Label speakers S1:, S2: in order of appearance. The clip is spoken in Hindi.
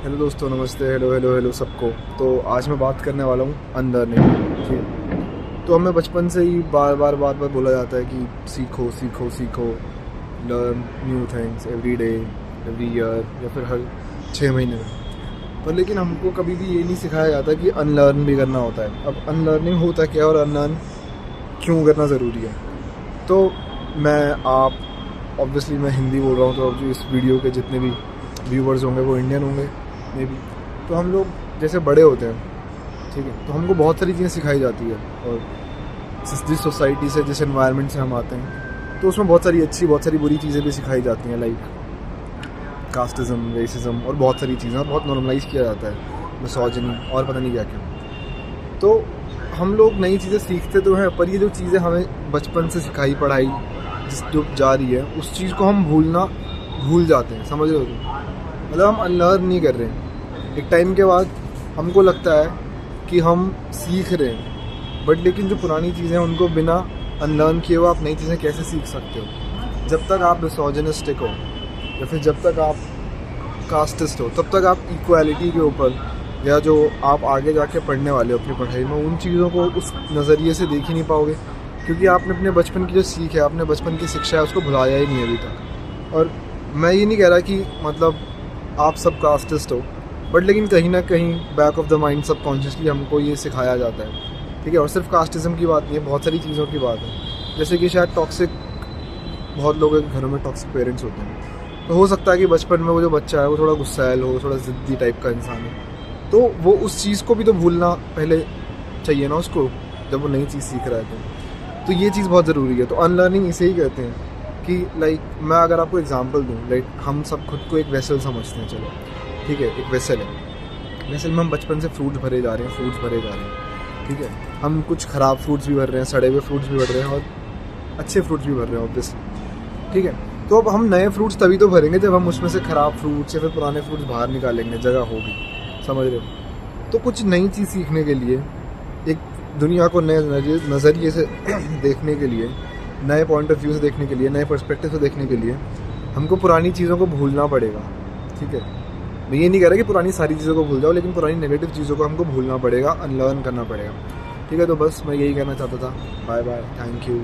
S1: हेलो दोस्तों, नमस्ते, हेलो हेलो हेलो सबको। तो आज मैं बात करने वाला हूँ अनलर्निंग। ठीक, तो हमें बचपन से ही बार बार बोला जाता है कि सीखो सीखो सीखो, learn new things every day, every year, या फिर हर 6 महीने में। पर लेकिन हमको कभी भी ये नहीं सिखाया जाता कि अनलर्न भी करना होता है। अब अनलर्निंग होता क्या और अनलर्न क्यों करना ज़रूरी है। तो मैं आप ऑब्वियसली मैं हिंदी बोल रहा हूँ, तो अब जो इस वीडियो के जितने भी व्यूवर्स होंगे वो इंडियन होंगे मे बी। तो हम लोग जैसे बड़े होते हैं, ठीक है, तो हमको बहुत सारी चीज़ें सिखाई जाती है। और जिस सोसाइटी से, जिस एनवायरनमेंट से हम आते हैं, तो उसमें बहुत सारी अच्छी, बहुत सारी बुरी चीज़ें भी सिखाई जाती हैं, लाइक कास्टिज़म, रेसिज्म और बहुत सारी चीज़ें बहुत नॉर्मलाइज किया जाता है, मिसोजिनी और पता नहीं क्या क्या। तो हम लोग नई चीज़ें सीखते तो हैं, पर ये जो चीज़ें हमें बचपन से सिखाई पढ़ाई जिस जो जा रही है, उस चीज़ को हम भूल जाते हैं। समझ रहे हो तुम? मतलब हम अनलर्न नहीं कर रहे हैं। एक टाइम के बाद हमको लगता है कि हम सीख रहे हैं, बट लेकिन जो पुरानी चीज़ें हैं उनको बिना अनलर्न किए हुए आप नई चीज़ें कैसे सीख सकते हो? जब तक आप मिसोजिनिस्टिक हो या फिर जब तक आप कास्टिस्ट हो, तब तक आप इक्वालिटी के ऊपर या जो आप आगे जाके पढ़ने वाले हो अपनी पढ़ाई में, उन चीज़ों को उस नज़रिए से देख ही नहीं पाओगे, क्योंकि आपने अपने बचपन की जो सीख है, आपने बचपन की शिक्षा है, उसको भुलाया ही नहीं अभी तक। और मैं ये नहीं कह रहा कि मतलब आप सब कास्टिस्ट हो, बट लेकिन कहीं ना कहीं back of the mind subconsciously हमको ये सिखाया जाता है, ठीक है। और सिर्फ कास्टिज़म की बात नहीं है, बहुत सारी चीज़ों की बात है। जैसे कि शायद टॉक्सिक, बहुत लोगों के घरों में टॉक्सिक पेरेंट्स होते हैं, तो हो सकता है कि बचपन में वो जो बच्चा है वो थोड़ा गुस्सैल हो, थोड़ा ज़िद्दी टाइप का इंसान है, तो वो उस चीज़ को भी तो भूलना पहले चाहिए ना उसको, जब वो नई चीज़ सीख रहा है। तो ये चीज़ बहुत ज़रूरी है। तो अनलर्निंग इसे ही कहते हैं कि लाइक मैं अगर आपको एग्जांपल दूं, लाइक हम सब खुद को एक वेसल समझते हैं, चलो ठीक है, एक वेसल है। वेसल में हम बचपन से फ्रूट्स भरे जा रहे हैं, फ्रूट्स भरे जा रहे हैं, ठीक है। हम कुछ ख़राब फ्रूट्स भी भर रहे हैं, सड़े हुए फ्रूट्स भी भर रहे हैं और अच्छे फ्रूट्स भी भर रहे हैं ऑब्वियसली, ठीक है। तो अब हम नए फ्रूट्स तभी तो भरेंगे जब हम उसमें से ख़राब फ्रूट्स या फिर पुराने फ्रूट्स बाहर निकालेंगे, जगह होगी। समझ रहे हो? तो कुछ नई चीज़ सीखने के लिए, एक दुनिया को नए नज़रिए से देखने के लिए, नए पॉइंट ऑफ व्यू से देखने के लिए, नए पर्सपेक्टिव से देखने के लिए हमको पुरानी चीज़ों को भूलना पड़ेगा, ठीक है। मैं ये नहीं कह रहा कि पुरानी सारी चीज़ों को भूल जाओ, लेकिन पुरानी नेगेटिव चीज़ों को हमको भूलना पड़ेगा, अनलर्न करना पड़ेगा, ठीक है। तो बस मैं यही कहना चाहता था। Bye bye, thank you.